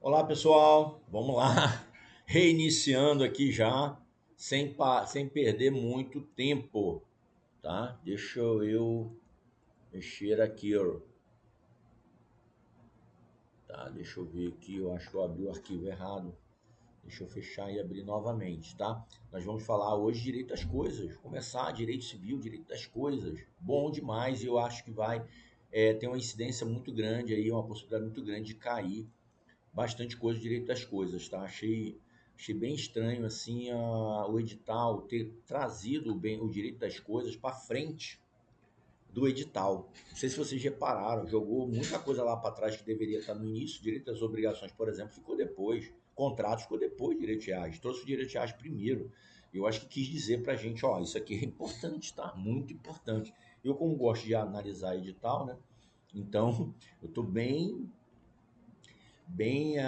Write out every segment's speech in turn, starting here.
Olá, pessoal. Vamos lá. Reiniciando aqui já, sem perder muito tempo, tá? Deixa eu mexer aqui, ó. Tá, deixa eu ver aqui. Eu acho que eu abri o arquivo errado. Deixa eu fechar e abrir novamente, tá? Nós vamos falar hoje direito às coisas. Começar direito civil, direito das coisas. Bom demais e eu acho que vai ter uma incidência muito grande aí, uma possibilidade muito grande de cair bastante coisa direito das coisas, tá? Achei bem estranho assim o edital ter trazido o direito das coisas para frente do edital. Não sei se vocês repararam, jogou muita coisa lá para trás que deveria estar no início. Direito das obrigações, por exemplo, ficou depois. Contratos ficou depois, direito de age. Trouxe o direito de age primeiro. Eu acho que quis dizer para a gente, ó, isso aqui é importante, tá? Muito importante. Eu, como gosto de analisar edital, né? Então, eu estou bem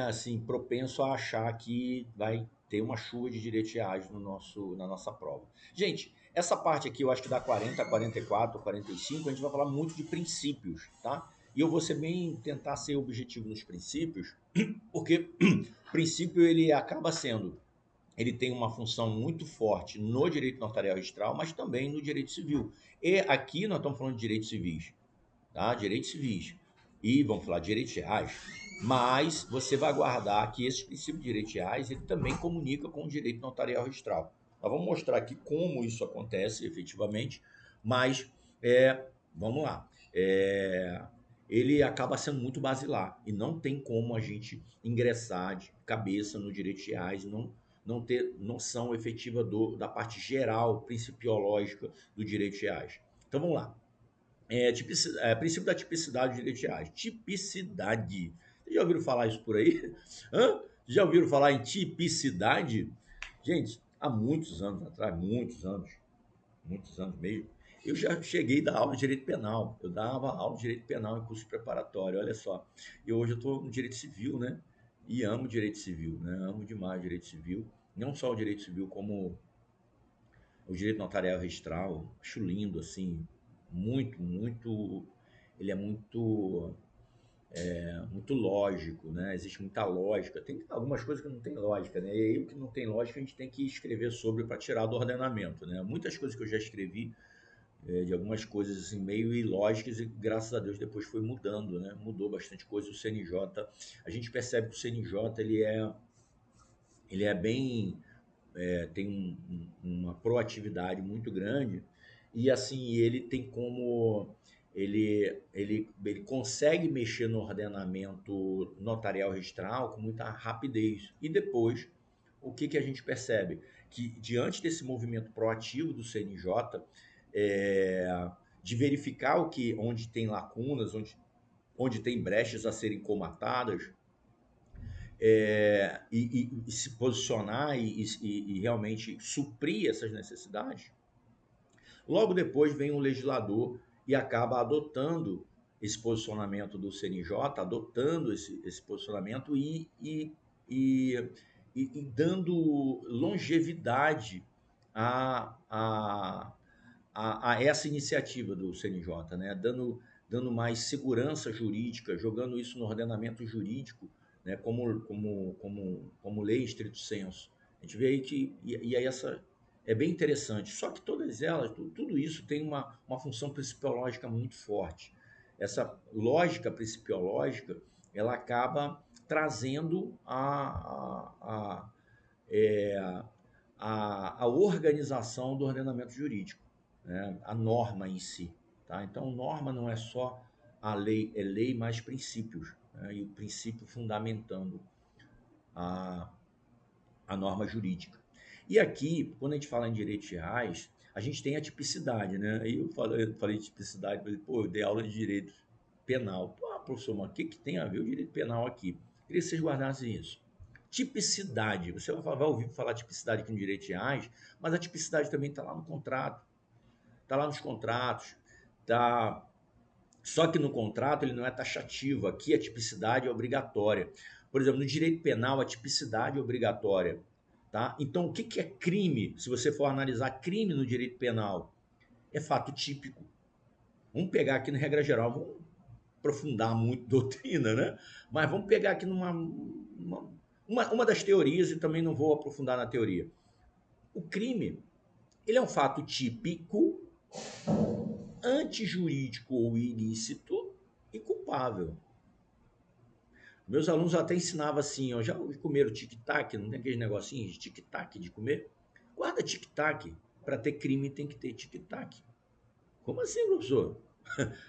assim propenso a achar que vai ter uma chuva de direitos reais na nossa prova. Gente, essa parte aqui eu acho que dá 40, 44, 45, a gente vai falar muito de princípios, tá? E eu vou ser bem tentar ser objetivo nos princípios, porque o princípio ele acaba sendo, ele tem uma função muito forte no direito notarial registral, mas também no direito civil. E aqui nós estamos falando de direitos civis, tá? Direitos civis. E vamos falar de direitos reais, mas você vai guardar que esses princípios de direitos reais ele também comunica com o direito notarial registral. Nós vamos mostrar aqui como isso acontece efetivamente, mas vamos lá. Ele acaba sendo muito basilar e não tem como a gente ingressar de cabeça no direitos reais e não ter noção efetiva da parte geral, principiológica do direitos reais. Então vamos lá. Princípio da tipicidade de direitos reais. Tipicidade. Vocês já ouviram falar isso por aí? Hã? Já ouviram falar em tipicidade? Gente, há muitos anos atrás, muitos anos mesmo, eu já cheguei a dar aula de direito penal. Eu dava aula de direito penal em curso preparatório, olha só. E hoje eu estou no direito civil, né? E amo direito civil, né? Amo demais o direito civil. Não só o direito civil, como o direito notarial registral. Acho lindo, assim, muito. Ele é muito lógico, né? Existe muita lógica. Tem algumas coisas que não tem lógica, né? E aí o que não tem lógica a gente tem que escrever sobre para tirar do ordenamento, né? Muitas coisas que eu já escrevi, de algumas coisas assim meio ilógicas e graças a Deus depois foi mudando, né? Mudou bastante coisa. O CNJ, a gente percebe que o CNJ ele é bem tem uma proatividade muito grande e assim ele tem como ele consegue mexer no ordenamento notarial registral com muita rapidez. E depois, o que a gente percebe? Que diante desse movimento proativo do CNJ, de verificar onde tem lacunas, onde tem brechas a serem comatadas, e se posicionar e realmente suprir essas necessidades, logo depois vem um legislador e acaba adotando esse posicionamento do CNJ, adotando esse posicionamento e, e dando longevidade a, a, a essa iniciativa do CNJ, né? Dando mais segurança jurídica, jogando isso no ordenamento jurídico, né? Como lei estrito senso. A gente vê aí que e aí essa é bem interessante. Só que todas elas, tudo isso tem uma função principiológica muito forte. Essa lógica principiológica, ela acaba trazendo é, a organização do ordenamento jurídico, né? A norma em si. Tá? Então, norma não é só a lei, é lei mais princípios, né? E o princípio fundamentando a, a norma jurídica. E aqui, quando a gente fala em direitos reais, a gente tem a tipicidade, né? Aí eu falei de tipicidade, falei, pô, eu dei aula de direito penal. Pô, professor, mas o que tem a ver o direito penal aqui? Queria que vocês guardassem isso. Tipicidade. Você vai ouvir falar tipicidade aqui no direito reais, mas a tipicidade também está lá no contrato, está lá nos contratos, tá. Só que no contrato ele não é taxativo. Aqui a tipicidade é obrigatória. Por exemplo, no direito penal a tipicidade é obrigatória, tá? Então o que é crime? Se você for analisar crime no direito penal, é fato típico. Vamos pegar aqui na regra geral, vamos aprofundar muito doutrina, né? Mas vamos pegar aqui uma das teorias, e também não vou aprofundar na teoria. O crime, ele é um fato típico, antijurídico ou ilícito e culpável. Meus alunos até ensinavam assim, ó, já comeram tic-tac, não tem aqueles negocinhos de tic-tac de comer? Guarda tic-tac, para ter crime tem que ter tic-tac. Como assim, professor?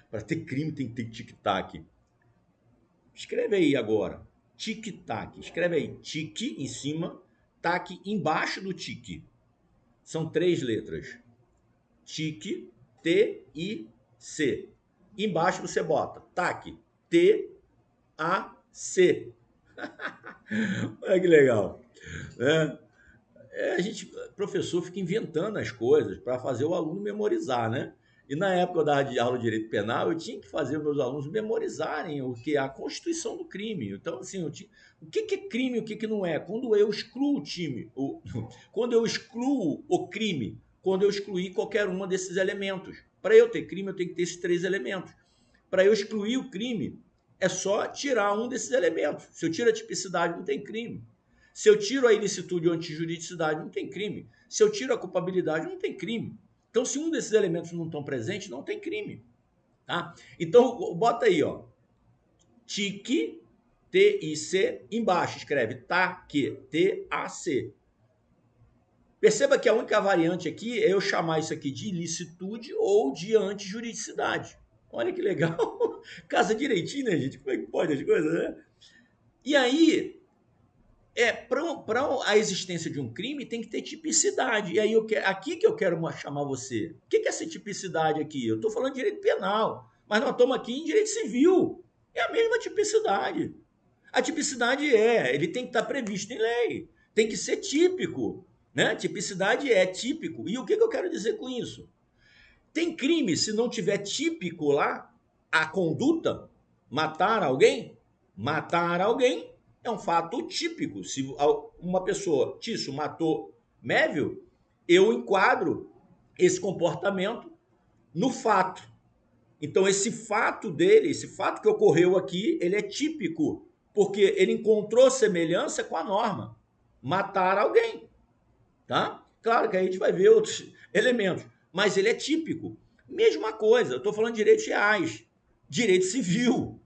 Para ter crime tem que ter tic-tac. Escreve aí agora, tic-tac. Escreve aí, tic em cima, tac embaixo do tic. São 3 letras. Tic, T-I-C. Embaixo você bota tac, T-A-C. Olha que legal. A gente, professor, fica inventando as coisas para fazer o aluno memorizar, né? E na época eu dava de aula de direito penal, eu tinha que fazer os meus alunos memorizarem o que é a constituição do crime. Então, assim, o que é crime e o que não é? Quando eu excluo o time, quando eu excluo o crime, quando eu excluir qualquer uma desses elementos. Para eu ter crime, eu tenho que ter esses 3 elementos. Para eu excluir o crime, é só tirar um desses elementos. Se eu tiro a tipicidade, não tem crime. Se eu tiro a ilicitude ou antijuridicidade, não tem crime. Se eu tiro a culpabilidade, não tem crime. Então, se um desses elementos não estão presentes, não tem crime. Tá? Então, bota aí, ó. TIC, T-I-C, embaixo escreve TAC, T-A-C. Perceba que a única variante aqui é eu chamar isso aqui de ilicitude ou de antijuridicidade. Olha que legal. Casa direitinho, né, gente? Como é que pode as coisas, né? E aí, para a existência de um crime tem que ter tipicidade. E aí, aqui que eu quero chamar você. O que é essa tipicidade aqui? Eu estou falando de direito penal, mas nós estamos aqui em direito civil. É a mesma tipicidade. A tipicidade ele tem que estar previsto em lei. Tem que ser típico. Né? Tipicidade é típico. E o que eu quero dizer com isso? Tem crime, se não tiver típico lá, a conduta, matar alguém é um fato típico. Se uma pessoa, Tício, matou Mévio, eu enquadro esse comportamento no fato. Então, esse fato dele, esse fato que ocorreu aqui, ele é típico, porque ele encontrou semelhança com a norma. Matar alguém, tá? Claro que aí a gente vai ver outros elementos, mas ele é típico. Mesma coisa, eu estou falando de direitos reais, direito civil.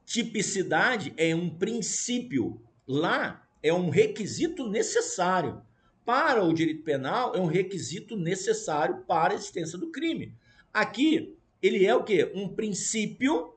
Tipicidade é um princípio, lá é um requisito necessário. Para o direito penal, é um requisito necessário para a existência do crime. Aqui, ele é o quê? Um princípio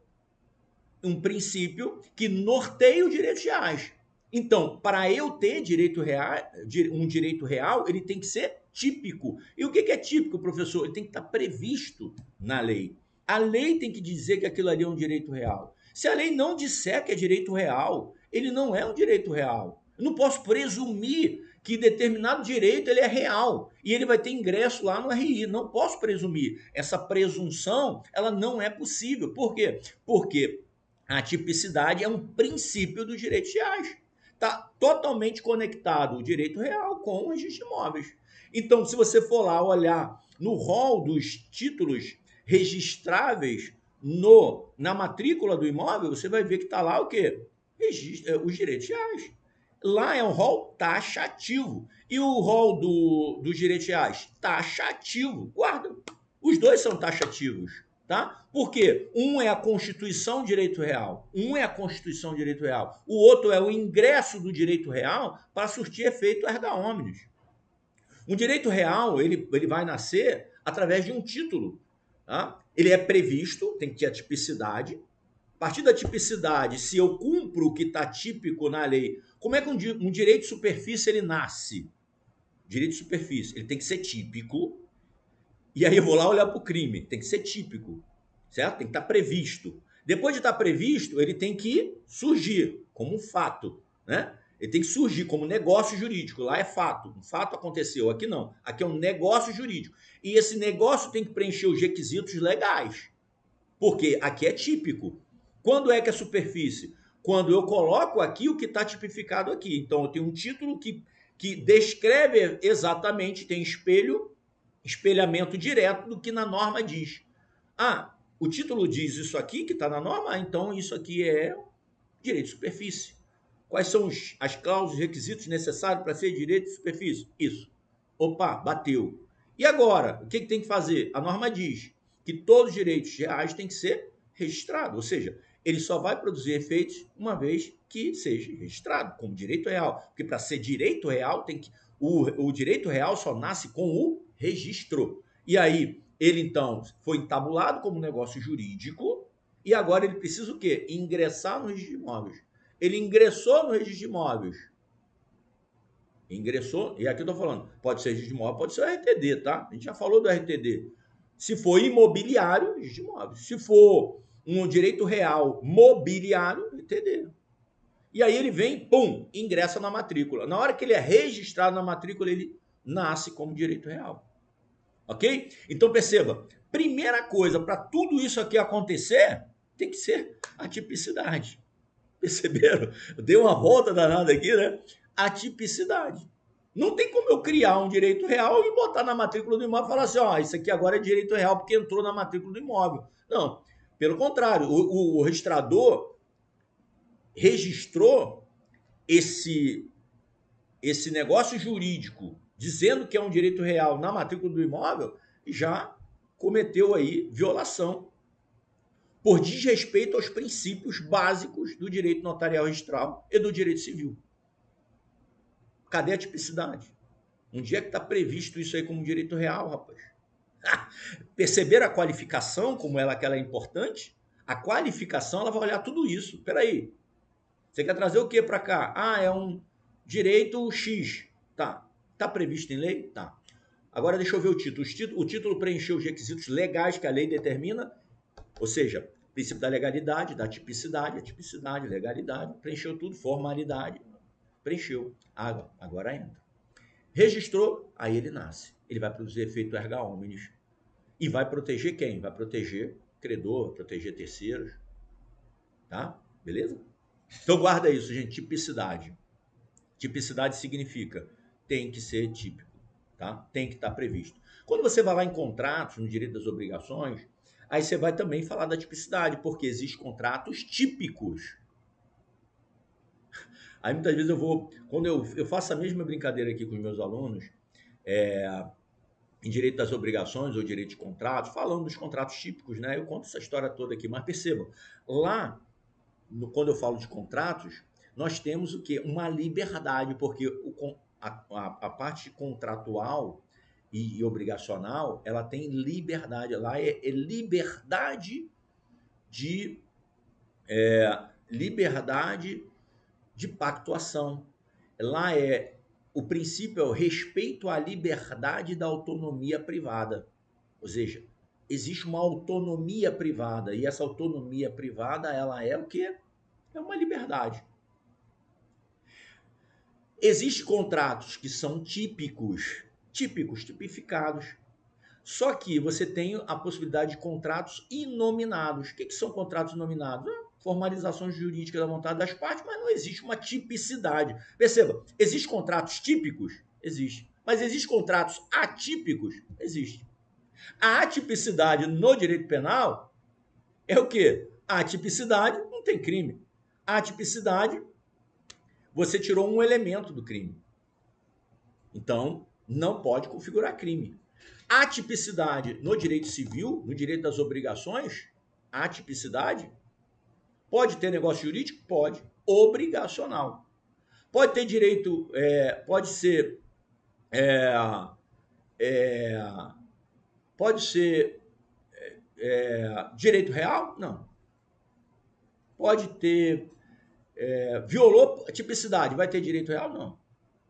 que norteia os direitos reais. Então, para eu ter um direito real, ele tem que ser típico. E o que é típico, professor? Ele tem que estar previsto na lei. A lei tem que dizer que aquilo ali é um direito real. Se a lei não disser que é direito real, ele não é um direito real. Eu não posso presumir que determinado direito ele é real e ele vai ter ingresso lá no RI. Não posso presumir. Essa presunção, ela não é possível. Por quê? Porque a tipicidade é um princípio dos direitos reais. Está totalmente conectado o direito real com o registro de imóveis. Então, se você for lá olhar no rol dos títulos registráveis na matrícula do imóvel, você vai ver que está lá o quê? Os direitos reais. Lá é um rol taxativo. E o rol dos direitos reais? Taxativo. Guarda. Os dois são taxativos. Tá? Porque um é a Constituição Direito Real, um é a Constituição Direito Real, o outro é o ingresso do direito real para surtir efeito erga omnes. Um direito real, ele vai nascer através de um título. Tá? Ele é previsto, tem que ter a tipicidade. A partir da tipicidade, se eu cumpro o que está típico na lei, como é que um direito de superfície ele nasce? Direito de superfície, ele tem que ser típico. E aí eu vou lá olhar para o crime, tem que ser típico, certo? Tem que estar previsto. Depois de estar previsto, ele tem que surgir como um fato, né? Ele tem que surgir como negócio jurídico. Lá é fato, um fato aconteceu, aqui não. Aqui é um negócio jurídico. E esse negócio tem que preencher os requisitos legais, porque aqui é típico. Quando é que é superfície? Quando eu coloco aqui o que está tipificado aqui. Então eu tenho um título que descreve exatamente, tem espelhamento direto do que na norma diz. Ah, o título diz isso aqui que está na norma, então isso aqui é direito de superfície. Quais são as cláusulas, requisitos necessários para ser direito de superfície? Isso. Opa, bateu. E agora, o que tem que fazer? A norma diz que todos os direitos reais têm que ser registrados, ou seja, ele só vai produzir efeitos uma vez que seja registrado como direito real. Porque para ser direito real, o direito real só nasce com o registro. E aí, ele então foi entabulado como negócio jurídico e agora ele precisa o quê? Ingressar no registro de imóveis. Ele ingressou no registro de imóveis. Ingressou, e aqui eu estou falando, pode ser registro de imóvel, pode ser o RTD, tá? A gente já falou do RTD. Se for imobiliário, registro de imóveis. Se for um direito real mobiliário, RTD. E aí ele vem, pum, ingressa na matrícula. Na hora que ele é registrado na matrícula, ele nasce como direito real. Ok? Então perceba, primeira coisa, para tudo isso aqui acontecer, tem que ser a tipicidade. Perceberam? Eu dei uma volta danada aqui, né? A tipicidade. Não tem como eu criar um direito real e botar na matrícula do imóvel e falar assim, ó, isso aqui agora é direito real porque entrou na matrícula do imóvel. Não, pelo contrário, o registrador registrou esse negócio jurídico dizendo que é um direito real na matrícula do imóvel e já cometeu aí violação por desrespeito aos princípios básicos do direito notarial registral e do direito civil. Cadê a tipicidade? Onde é que está previsto isso aí como direito real, rapaz? Perceber a qualificação, como que ela é importante? A qualificação, ela vai olhar tudo isso. Peraí, você quer trazer o que para cá? Ah, é um direito X. Tá. Está previsto em lei? Tá. Agora deixa eu ver o título. O título preencheu os requisitos legais que a lei determina, ou seja, princípio da legalidade, da tipicidade, a tipicidade, legalidade, preencheu tudo, formalidade, preencheu. Agora entra. Registrou, aí ele nasce. Ele vai produzir efeito erga omnes. E vai proteger quem? Vai proteger credor, proteger terceiros. Tá? Beleza? Então guarda isso, gente. Tipicidade. Tipicidade significa tem que ser típico. Tá? Tem que estar previsto. Quando você vai lá em contratos, no direito das obrigações, aí você vai também falar da tipicidade, porque existem contratos típicos. Aí muitas vezes quando eu faço a mesma brincadeira aqui com os meus alunos, em direito das obrigações ou direito de contratos, falando dos contratos típicos, né? Eu conto essa história toda aqui, mas percebam, lá, quando eu falo de contratos, nós temos o quê? Uma liberdade, porque a parte contratual e obrigacional, ela tem liberdade, lá é liberdade de pactuação. Lá o princípio é o respeito à liberdade da autonomia privada. Ou seja, existe uma autonomia privada e essa autonomia privada, ela é o quê? É uma liberdade. Existem contratos que são tipificados. Só que você tem a possibilidade de contratos inominados. O que são contratos inominados? Formalizações jurídicas da vontade das partes, mas não existe uma tipicidade. Perceba, existem contratos típicos? Existe. Mas existem contratos atípicos? Existe. A atipicidade no direito penal é o quê? A atipicidade não tem crime. A atipicidade, você tirou um elemento do crime. Então, não pode configurar crime. A tipicidade no direito civil, no direito das obrigações, a tipicidade pode ter negócio jurídico? Pode. Obrigacional. Pode ter direito, pode ser direito real? Não. Pode ter, violou a tipicidade, vai ter direito real? Não.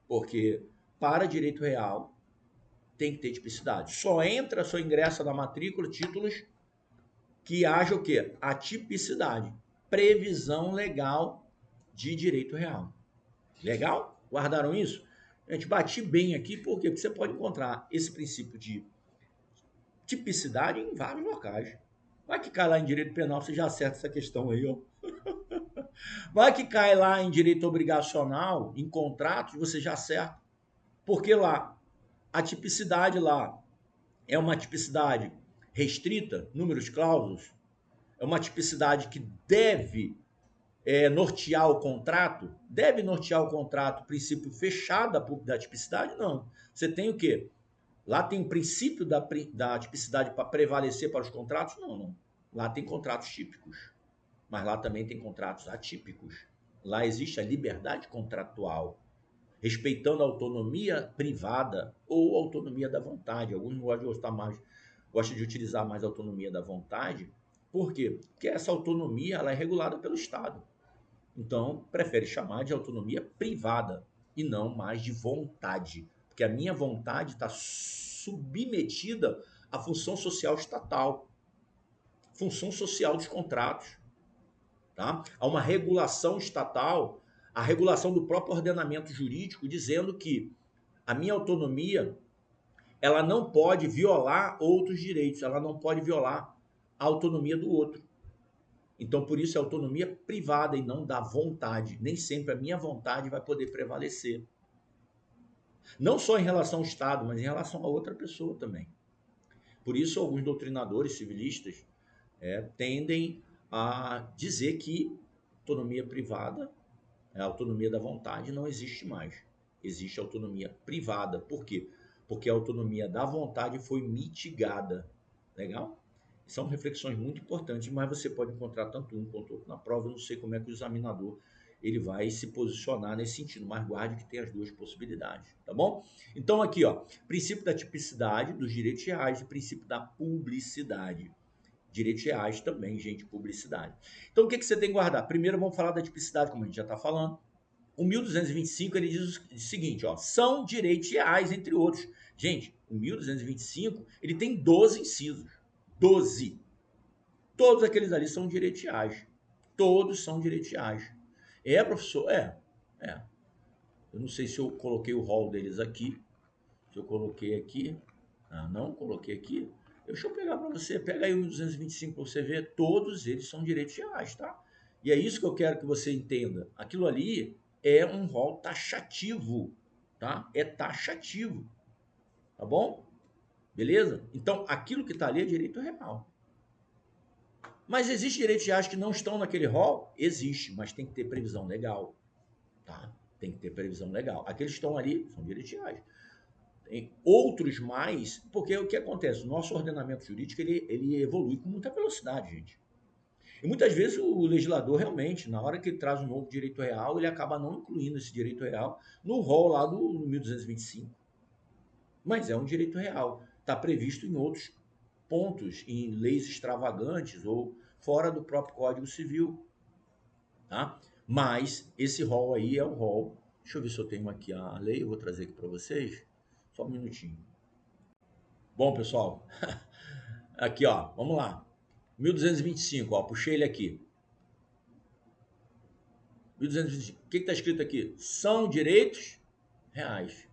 Porque para direito real tem que ter tipicidade. Só ingressa na matrícula títulos que haja o quê? A tipicidade. Previsão legal de direito real. Legal? Guardaram isso? A gente bati bem aqui, por quê? Porque você pode encontrar esse princípio de tipicidade em vários locais. Vai que cai lá em direito penal, você já acerta essa questão aí, ó. Vai que cai lá em direito obrigacional, em contratos, você já acerta. Porque lá, a tipicidade lá é uma tipicidade restrita, números clausos, é uma tipicidade que deve nortear o contrato? Deve nortear o contrato o princípio fechado da tipicidade? Não. Você tem o quê? Lá tem o princípio da tipicidade para prevalecer para os contratos? Não, não. Lá tem contratos típicos, mas lá também tem contratos atípicos. Lá existe a liberdade contratual, respeitando a autonomia privada ou autonomia da vontade. Alguns gostam de utilizar mais a autonomia da vontade. Por quê? Porque essa autonomia ela é regulada pelo Estado. Então, prefere chamar de autonomia privada e não mais de vontade, porque a minha vontade está submetida à função social estatal, função social dos contratos, tá? Há uma regulação estatal, a regulação do próprio ordenamento jurídico, dizendo que a minha autonomia ela não pode violar outros direitos, ela não pode violar a autonomia do outro. Então, por isso, é autonomia privada e não da vontade. Nem sempre a minha vontade vai poder prevalecer. Não só em relação ao Estado, mas em relação a outra pessoa também. Por isso, alguns doutrinadores civilistas tendem a dizer que autonomia privada, a autonomia da vontade, não existe mais. Existe autonomia privada. Por quê? Porque a autonomia da vontade foi mitigada. Legal? São reflexões muito importantes, mas você pode encontrar tanto um quanto outro na prova. Eu não sei como é que o examinador ele vai se posicionar nesse sentido, mas guarde que tem as duas possibilidades, tá bom? Então aqui, ó, princípio da tipicidade dos direitos reais e princípio da publicidade. Direitos reais também, gente, publicidade. Então o que você tem que guardar? Primeiro vamos falar da tipicidade, como a gente já está falando. O 1225 ele diz o seguinte, ó, são direitos reais, entre outros. Gente, o 1225 ele tem 12 incisos. 12. Todos aqueles ali são direitos reais. Todos são direitos reais. Professor? É. Eu não sei se eu coloquei o rol deles aqui. Se eu coloquei aqui. Não coloquei aqui. Deixa eu pegar para você. Pega aí o 1225 para você ver. Todos eles são direitos reais, tá? E é isso que eu quero que você entenda. Aquilo ali é um rol taxativo, tá? É taxativo. Tá bom? Beleza? Então, aquilo que está ali é direito real. Mas existe direitos reais que não estão naquele rol? Existe, mas tem que ter previsão legal. Tá? Tem que ter previsão legal. Aqueles que estão ali são direitos reais. Tem outros mais, porque o que acontece? O nosso ordenamento jurídico ele evolui com muita velocidade, gente. E muitas vezes o legislador realmente, na hora que ele traz um novo direito real, ele acaba não incluindo esse direito real no rol lá do 1225. Mas é um direito real. Está previsto em outros pontos, em leis extravagantes ou fora do próprio Código Civil. Tá? Mas esse rol aí é o rol. Deixa eu ver se eu tenho aqui a lei, eu vou trazer aqui para vocês. Só um minutinho. Bom, pessoal, aqui ó, vamos lá. 1225, ó, puxei ele aqui. 1225. O que está escrito aqui? São direitos reais.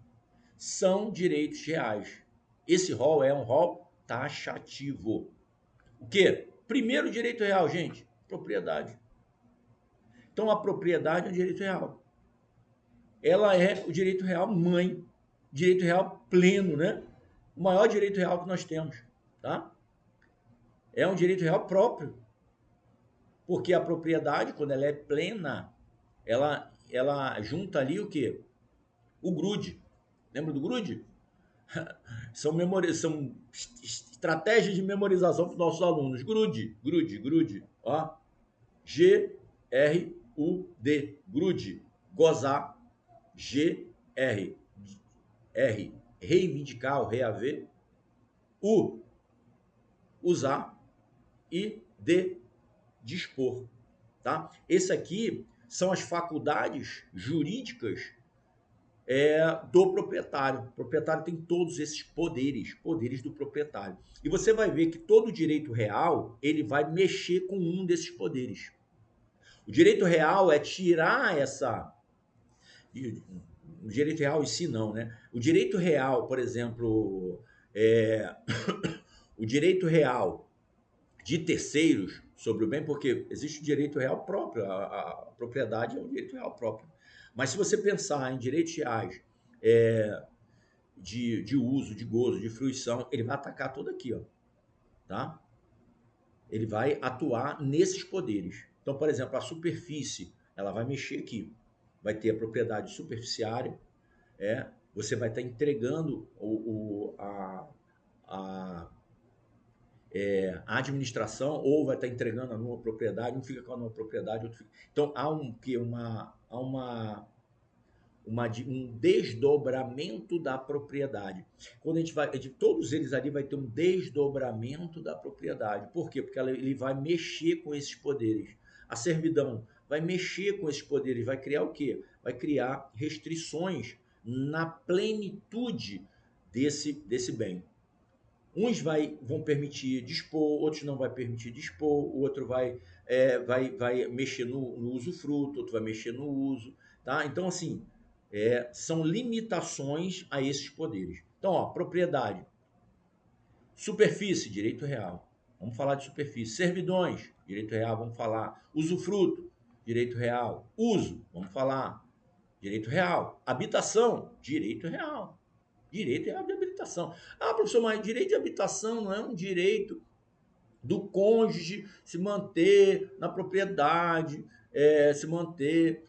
São direitos reais. Esse rol é um rol taxativo. O quê? Primeiro direito real, gente, propriedade. Então a propriedade é um direito real. Ela é o direito real mãe, direito real pleno, né? O maior direito real que nós temos, tá? É um direito real próprio. Porque a propriedade, quando ela é plena, ela junta ali o quê? O grude. Lembra do grude? São estratégias de memorização para os nossos alunos. Grude. Ó. G-R-U-D. Grude. Gozar. G-R. R. Reivindicar ou reaver. U. Usar. E D. Dispor. Tá? Esse aqui são as faculdades jurídicas do proprietário. O proprietário tem todos esses poderes do proprietário. E você vai ver que todo direito real, ele vai mexer com um desses poderes. O direito real é tirar essa... O direito real em si não, né? O direito real, por exemplo, o direito real de terceiros sobre o bem, porque existe o direito real próprio, a propriedade é um direito real próprio. Mas se você pensar em direitos reais de uso, de gozo, de fruição, ele vai atacar tudo aqui, ó, tá? Ele vai atuar nesses poderes. Então, por exemplo, a superfície, ela vai mexer aqui. Vai ter a propriedade superficiária, você vai estar entregando a, a administração, ou vai estar entregando a nova propriedade, um fica com a nova propriedade, outro fica... Então, há um desdobramento da propriedade. Quando a gente vai, todos eles ali vai ter um desdobramento da propriedade. Por quê? Porque ele vai mexer com esses poderes. A servidão vai mexer com esses poderes, vai criar o quê? Vai criar restrições na plenitude desse bem. Uns vão permitir dispor, outros não vai permitir dispor, o outro vai mexer no usufruto, outro vai mexer no uso. Tá? Então, assim, são limitações a esses poderes. Então, ó, propriedade. Superfície, direito real. Vamos falar de superfície. Servidões, direito real, vamos falar. Usufruto, direito real. Uso, vamos falar. Direito real. Habitação, direito real. Direito real de habitação. Ah, professor, mas direito de habitação não é um direito do cônjuge se manter na propriedade, se manter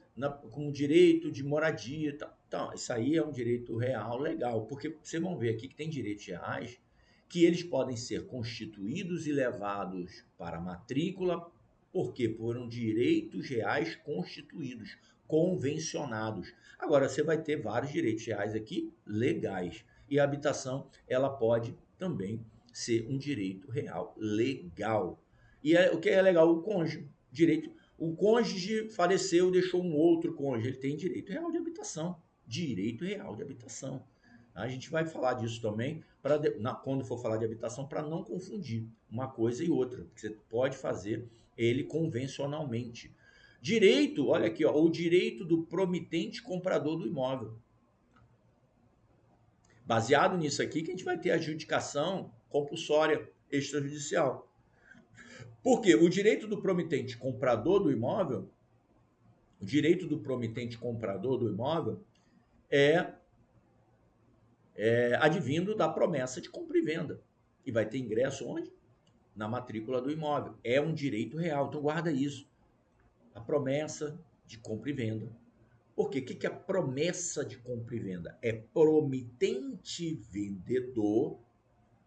com direito de moradia. Tá. Então, isso aí é um direito real legal, porque vocês vão ver aqui que tem direitos reais que eles podem ser constituídos e levados para a matrícula, porque foram direitos reais constituídos, convencionados. Agora, você vai ter vários direitos reais aqui legais. E a habitação, ela pode também ser um direito real legal. E o que é legal? O cônjuge. O cônjuge faleceu, deixou um outro cônjuge. Ele tem direito real de habitação. Direito real de habitação. A gente vai falar disso também, quando for falar de habitação, para não confundir uma coisa e outra. Você pode fazer ele convencionalmente. Direito, olha aqui, ó, o direito do promitente comprador do imóvel. Baseado nisso aqui que a gente vai ter a adjudicação compulsória extrajudicial. Por quê? O direito do promitente comprador do imóvel, é advindo da promessa de compra e venda. E vai ter ingresso onde? Na matrícula do imóvel. É um direito real. Então guarda isso. A promessa de compra e venda. Por quê? O que é a promessa de compra e venda? É promitente vendedor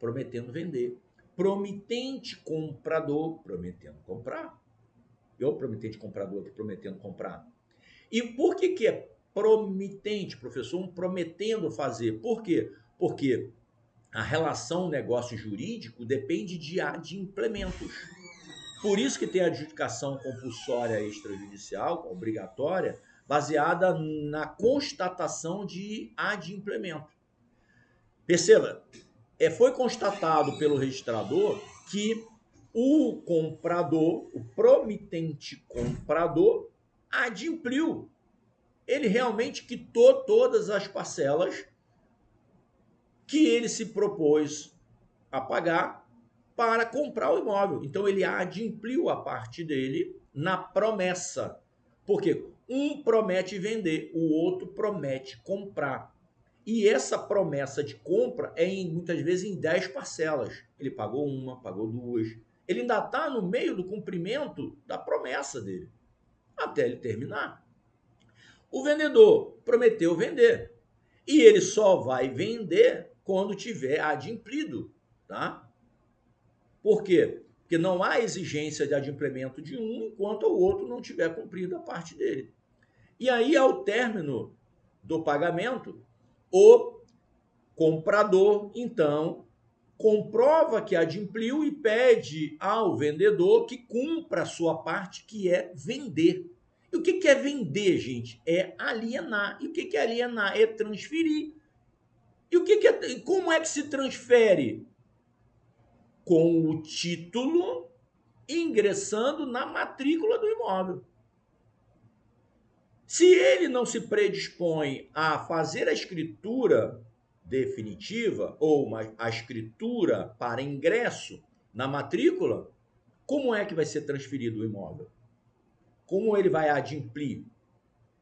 prometendo vender. Promitente comprador prometendo comprar. E o promitente comprador prometendo comprar. E por que é promitente, professor? Um prometendo fazer. Por quê? Porque a relação negócio jurídico depende de adimplementos. Por isso que tem a adjudicação compulsória extrajudicial, obrigatória, baseada na constatação de adimplemento. Perceba, foi constatado pelo registrador que o comprador, o promitente comprador, adimpliu. Ele realmente quitou todas as parcelas que ele se propôs a pagar para comprar o imóvel. Então ele adimpliu a parte dele na promessa. Porque um promete vender, o outro promete comprar. E essa promessa de compra muitas vezes em 10 parcelas. Ele pagou uma, pagou duas. Ele ainda está no meio do cumprimento da promessa dele, até ele terminar. O vendedor prometeu vender. E ele só vai vender quando tiver adimplido. Tá? Por quê? Porque não há exigência de adimplemento de um enquanto o outro não tiver cumprido a parte dele. E aí, ao término do pagamento, o comprador, então, comprova que adimpliu e pede ao vendedor que cumpra a sua parte, que é vender. E o que é vender, gente? É alienar. E o que é alienar? É transferir. E como é que se transfere? Com o título ingressando na matrícula do imóvel. Se ele não se predispõe a fazer a escritura definitiva ou a escritura para ingresso na matrícula, como é que vai ser transferido o imóvel? Como ele vai adimplir?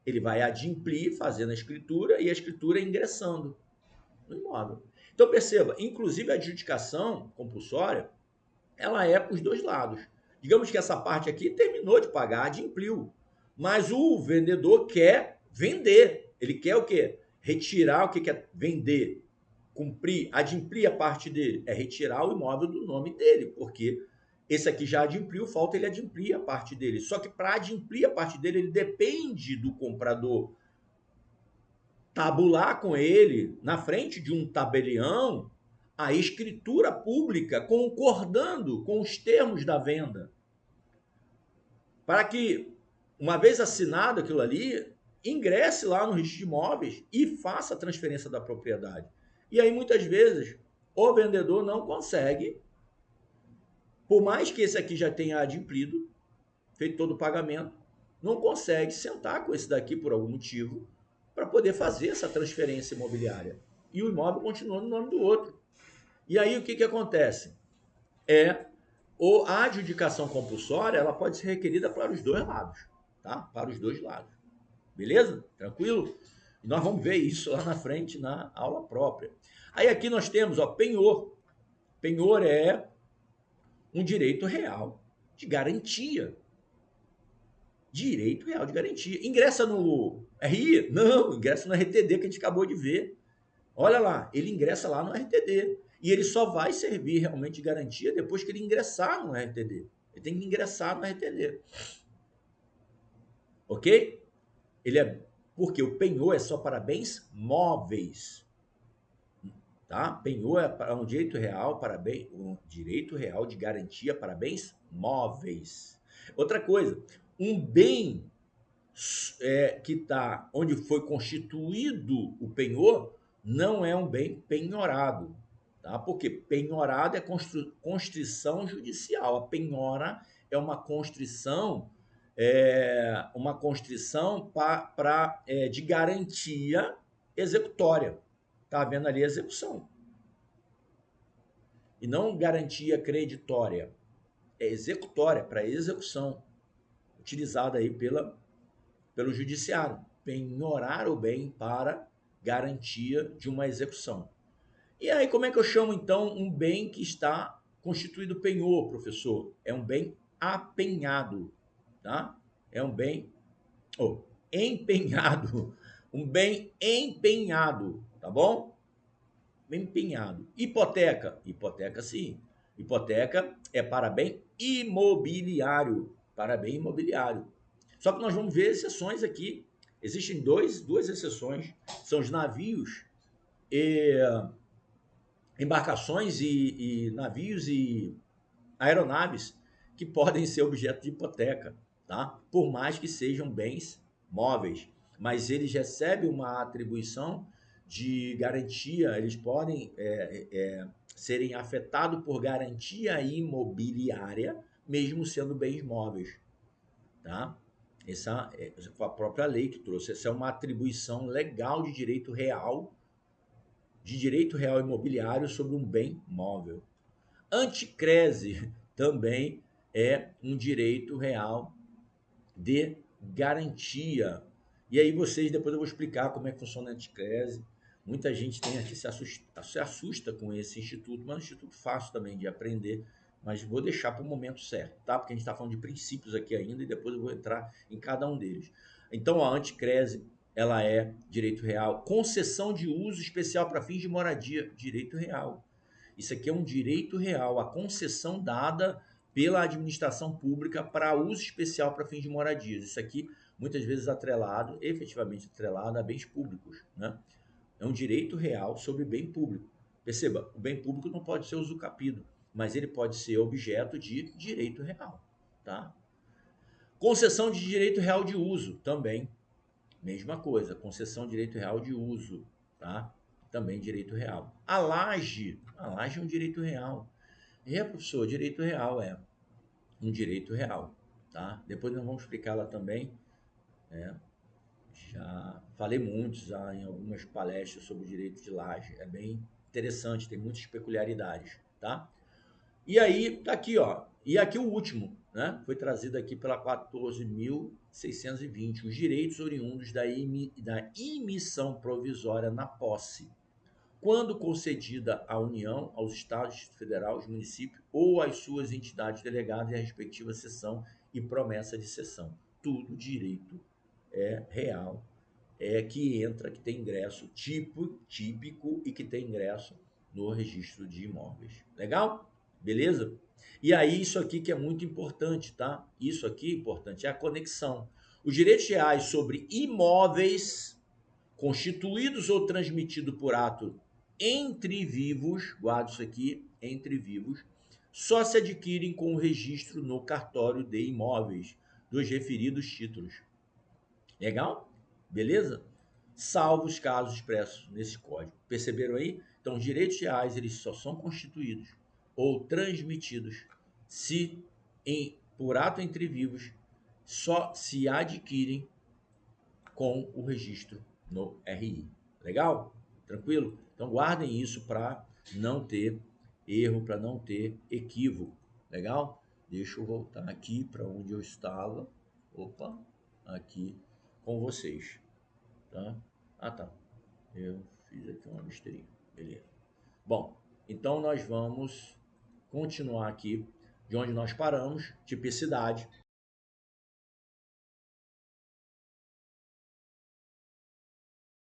Ele vai adimplir fazendo a escritura e a escritura ingressando no imóvel. Então perceba, inclusive a adjudicação compulsória, ela é para os dois lados. Digamos que essa parte aqui terminou de pagar, adimpliu. Mas o vendedor quer vender. Ele quer o quê? Retirar o que quer vender. Cumprir, adimplir a parte dele. É retirar o imóvel do nome dele, porque esse aqui já adimpliu, falta ele adimplir a parte dele. Só que para adimplir a parte dele, ele depende do comprador tabular com ele, na frente de um tabelião, a escritura pública concordando com os termos da venda. Para que, uma vez assinado aquilo ali, ingresse lá no registro de imóveis e faça a transferência da propriedade. E aí, muitas vezes, o vendedor não consegue, por mais que esse aqui já tenha adimplido, feito todo o pagamento, não consegue sentar com esse daqui por algum motivo para poder fazer essa transferência imobiliária. E o imóvel continua no nome do outro. E aí o que, que acontece? A adjudicação compulsória, ela pode ser requerida para os dois lados, tá? Para os dois lados. Beleza? Tranquilo? E nós vamos ver isso lá na frente na aula própria. Aí aqui nós temos, ó, penhor. Penhor é um direito real de garantia. Direito real de garantia. Ingressa no RI? Não, ingressa no RTD que a gente acabou de ver. Olha lá, ele ingressa lá no RTD. E ele só vai servir realmente de garantia depois que ele ingressar no RTD. Ele tem que ingressar no RTD. Ok? Porque o penhor é só para bens móveis. Tá? Penhor é para um direito real um direito real de garantia para bens móveis. Outra coisa, um bem que está onde foi constituído o penhor não é um bem penhorado, tá? Porque penhorado é constrição judicial. A penhora é uma constrição de garantia executória. Tá vendo ali a execução. E não garantia creditória. É executória, para execução. Utilizada aí pelo judiciário. Penhorar o bem para garantia de uma execução. E aí, como é que eu chamo, então, um bem que está constituído penhor, professor? É um bem apenhado, tá? É um bem empenhado. Um bem empenhado, tá bom? Empenhado. Hipoteca. Hipoteca, sim. Hipoteca é para bem imobiliário. Para bem imobiliário. Só que nós vamos ver exceções aqui. Existem duas exceções. São os navios, embarcações e navios e aeronaves que podem ser objeto de hipoteca, tá? Por mais que sejam bens móveis. Mas eles recebem uma atribuição de garantia, eles podem serem afetados por garantia imobiliária, mesmo sendo bens móveis, tá? Essa foi a própria lei que trouxe. Essa é uma atribuição legal de direito real imobiliário sobre um bem móvel. Anticrese também é um direito real de garantia. E aí depois eu vou explicar como é que funciona a anticrese. Muita gente tem aqui se assusta com esse instituto, mas é um instituto fácil também de aprender, mas vou deixar para o momento certo, tá? Porque a gente está falando de princípios aqui ainda e depois eu vou entrar em cada um deles. Então, a anticrese, ela é direito real. Concessão de uso especial para fins de moradia, direito real. Isso aqui é um direito real, a concessão dada pela administração pública para uso especial para fins de moradias. Isso aqui, muitas vezes efetivamente atrelado a bens públicos, né? É um direito real sobre bem público. Perceba, o bem público não pode ser usucapido, mas ele pode ser objeto de direito real, tá? Concessão de direito real de uso, também. Mesma coisa, concessão de direito real de uso, tá? Também direito real. A laje é um direito real. Professor, direito real é um direito real, tá? Depois nós vamos explicar lá também, né? Já falei muito já em algumas palestras sobre o direito de laje. É bem interessante, tem muitas peculiaridades, tá? E aí, tá aqui, ó. E aqui o último, né? Foi trazido aqui pela 14.620. Os direitos oriundos da emissão provisória na posse quando concedida à União, aos Estados, Distrito Federal, aos municípios ou às suas entidades delegadas e à respectiva cessão e promessa de cessão. Tudo direito real, que entra, que tem ingresso típico e que tem ingresso no registro de imóveis. Legal? Beleza? E aí isso aqui que é muito importante, tá? Isso aqui importante é a conexão. Os direitos reais sobre imóveis constituídos ou transmitidos por ato entre vivos, guarda isso aqui, entre vivos, só se adquirem com o registro no cartório de imóveis dos referidos títulos. Legal? Beleza? Salvo os casos expressos nesse código. Perceberam aí? Então, os direitos reais eles só são constituídos ou transmitidos se por ato entre vivos só se adquirem com o registro no RI. Legal? Tranquilo? Então guardem isso para não ter erro, para não ter equívoco. Legal? Deixa eu voltar aqui para onde eu estava. Opa, aqui com vocês. Tá? Ah, tá. Eu fiz aqui uma besteirinha. Beleza. Bom, então nós vamos continuar aqui de onde nós paramos, tipicidade.